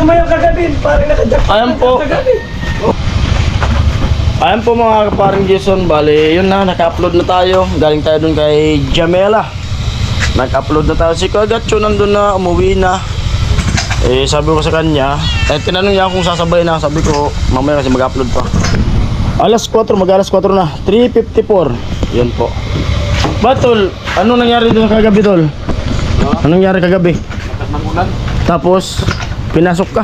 sumayaw kagabi, parang nakajakot. Ayan po. Ayan po mga kaparing Jason, bali yun na, naka-upload na tayo. Galing tayo dun kay Jamela. Nag-upload na tayo. Si Kagatcho nandun na, umuwi na. Eh sabi ko sa kanya, tinanong niya kung sasabay na. Sabi ko, mamaya kasi mag-upload pa. Alas 4, mag-alas 4 na. 3:54. Yun po. Ba tol, anong nangyari dun kagabi tol? Anong nangyari kagabi? Tapos, pinasok ka?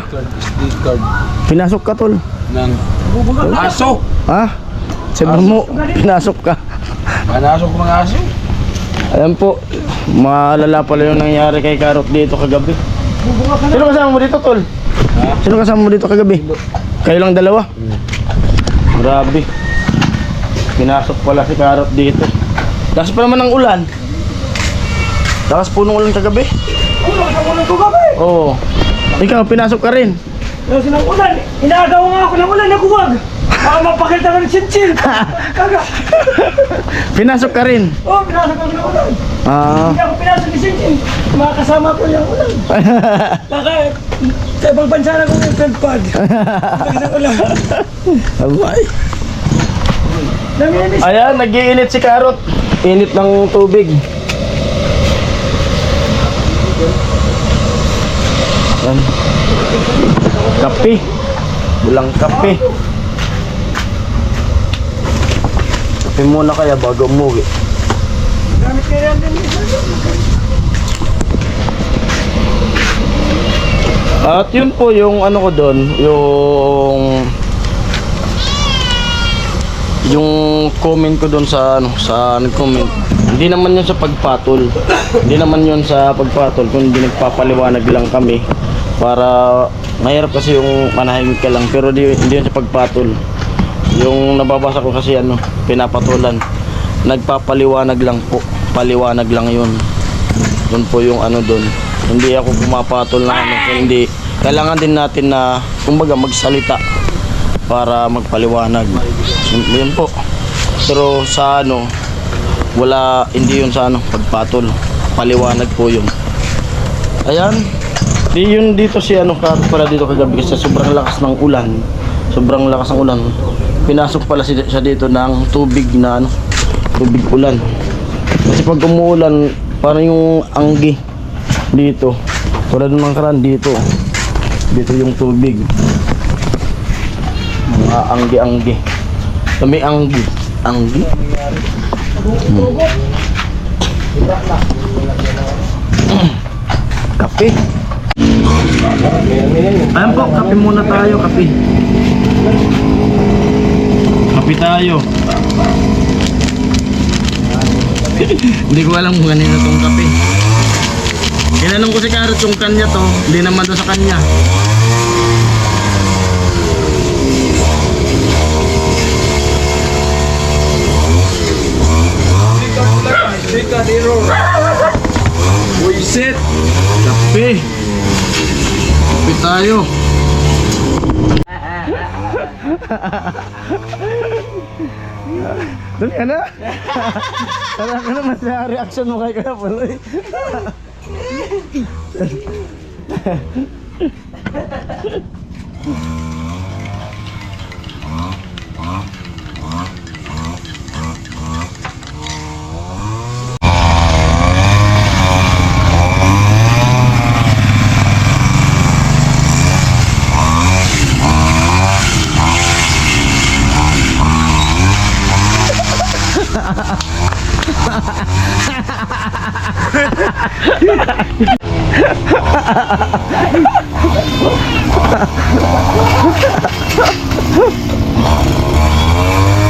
Pinasok ka tol? Nang aso. Ha? Sabi mo, pinasok ka. Pinasok ng aso. Ayan po, malala pala yung nangyari kay Karot dito kagabi. Sino kasama mo dito tol? Sino kasama mo dito kagabi? Kayo lang dalawa? Grabe. Pinasok pala si Karot dito. Lakas pa naman ng ulan. Lakas po ng ulan kagabi. Ulan ko gabi. Oo. Ikaw, pinasok ka rin. Kasi ng ulan, inaagaw nga ako ng ulan, nakuwag. Baka mapakita ka ng chin-chin. Kaga. Pinasok ka rin. Oo, pinasok ako ng ulan. Ah. Hindi ako pinasok ni chin-chin. Mga kasama ko yung ulan. Baka sa ibang bansa na kong yung pad. Kasi ng ulan. Abay. Naminis. Ayan, nag-iinit si Karot. Init ng tubig. Ayan. Kape. Bulang kape. Kape muna kaya bago umuwi. Gamit ka rin din. At yun po yung ano ko doon, yung comment ko doon sa ano, sa nag-comment. Hindi naman yun sa pagpatol. Hindi naman yun sa pagpatol, kundi nagpapaliwanag lang kami para mahirap kasi yung manahimik ka lang, pero hindi yun sa pagpatol. Yung nababasa ko kasi ano, pinapatulan. Nagpapaliwanag lang po. Paliwanag lang yun. Yun po yung ano doon. Hindi ako pumapatol na ano, hindi. Kailangan din natin na kumbaga magsalita para magpaliwanag. Yun po. Pero sa ano, wala, hindi yun sa ano, pagpatol. Paliwanag po yun. Ayan. Di yun dito si ano, para dito kagabi kasi sobrang lakas ng ulan. Sobrang lakas ng ulan. Pinasok pala siya dito ng tubig na ano, tubig ulan. Kasi pag umuulan, parang yung anggi dito. Tulad ng karan dito. Dito yung tubig. Mga anggi-anggi. May anggi. Anggi? Kape. Ayan po, kape muna tayo, kape. Kape tayo. Hindi ko alam kung kanina itong kape. Kinanong ko si Karot yung kanya to, hindi naman to sa kanya. Buisit. Kape. Kape tayo. Dali ka na. Tara ka naman sa reaction mo kay Kuya Puloy.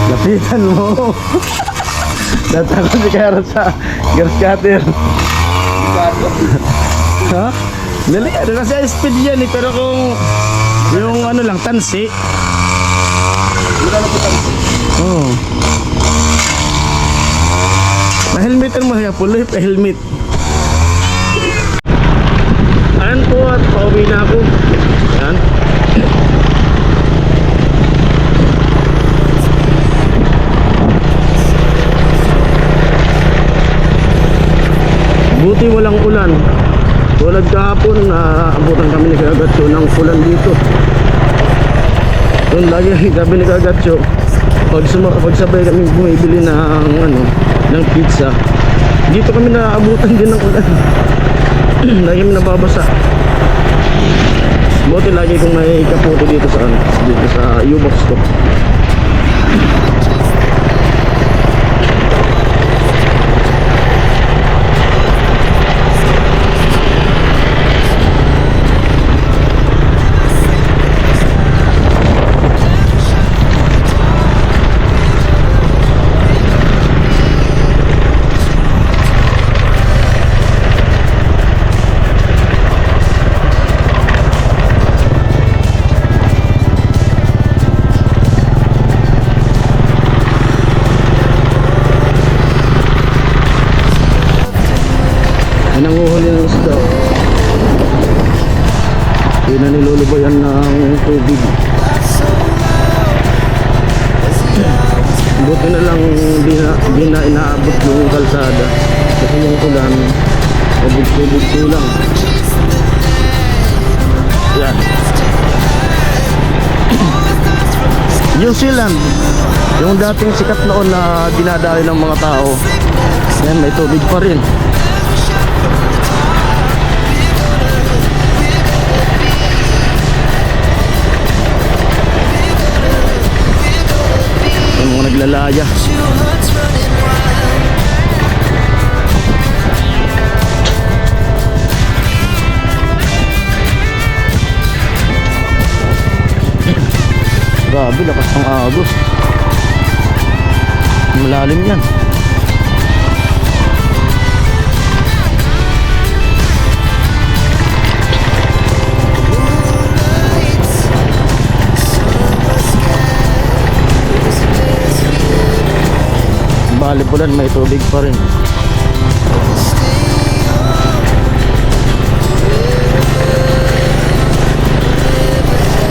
Lapitan mo. Datakot si Karot sa grass cutter. Ha? Dali ka, kasi speed yan eh. Pero kung yung ano lang, tansi. Oo. Pa-helmetan mo siya, Puloy, pa-helmet. Ayan po at pauwi na ako. Ayan. Buti walang ulan. Tulad kahapon na abutan kami ni Kagatso ng ulan dito. Doon lagi gabi ni Kagatso. Pagsabay kami bumibili ng pizza. Dito kami naabutan din ng ulan. Lagi kami nababasa. Buti lagi kong may kaputi dito sa U-box ko. Ay, nanguhuli ng isda. Hindi na nilulubayan ng tubig. Buti na lang di na inaabot yung kalsada. Kasi yung ulan, pabugso-bugso lang. Yan. New Zealand, yung dating sikat noon na dinadali ng mga tao, yan, may tubig pa rin. Yung mga naglalaya. Grabe, lakas ng agos. Malalim yan. Balipulan, may tubig pa rin.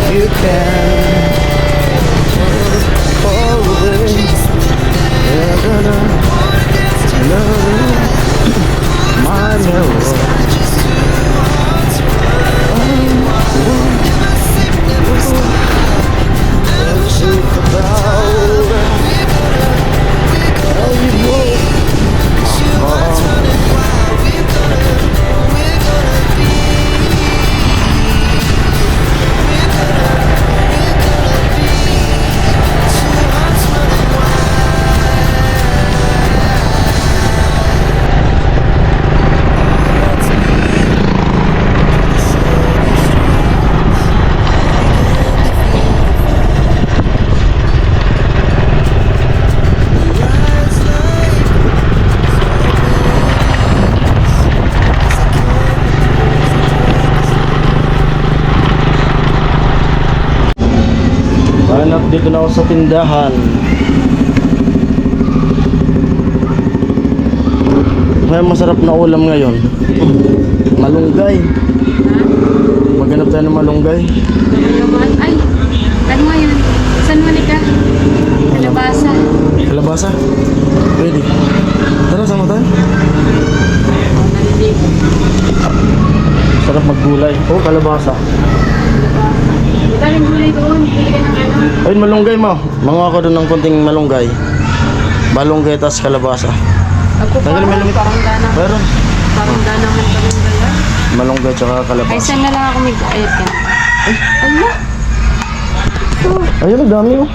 You can fall away. My mirror. Hanap dito na ako sa tindahan. May masarap na ulam ngayon. Malunggay. Maghanap tayo ng malunggay. Ay, ano nga yun? Saan mo ka? Kalabasa. Kalabasa? Pwede. Tara, sama tayo. Sarap maggulay. Oh, kalabasa. Daling gulay doon. Bili ka ng ano. Ayun, malunggay mo. Manguha ko doon ng konting malunggay. Balunggay tas kalabasa. Ako Tagal may lamit. parang dana. Meron. Parang dana man kami gaya. Malunggay tsaka Ay, kalabasa. saan na lang ako mag-ayat ka? Ay, Allah! Ayun, ang dami oh.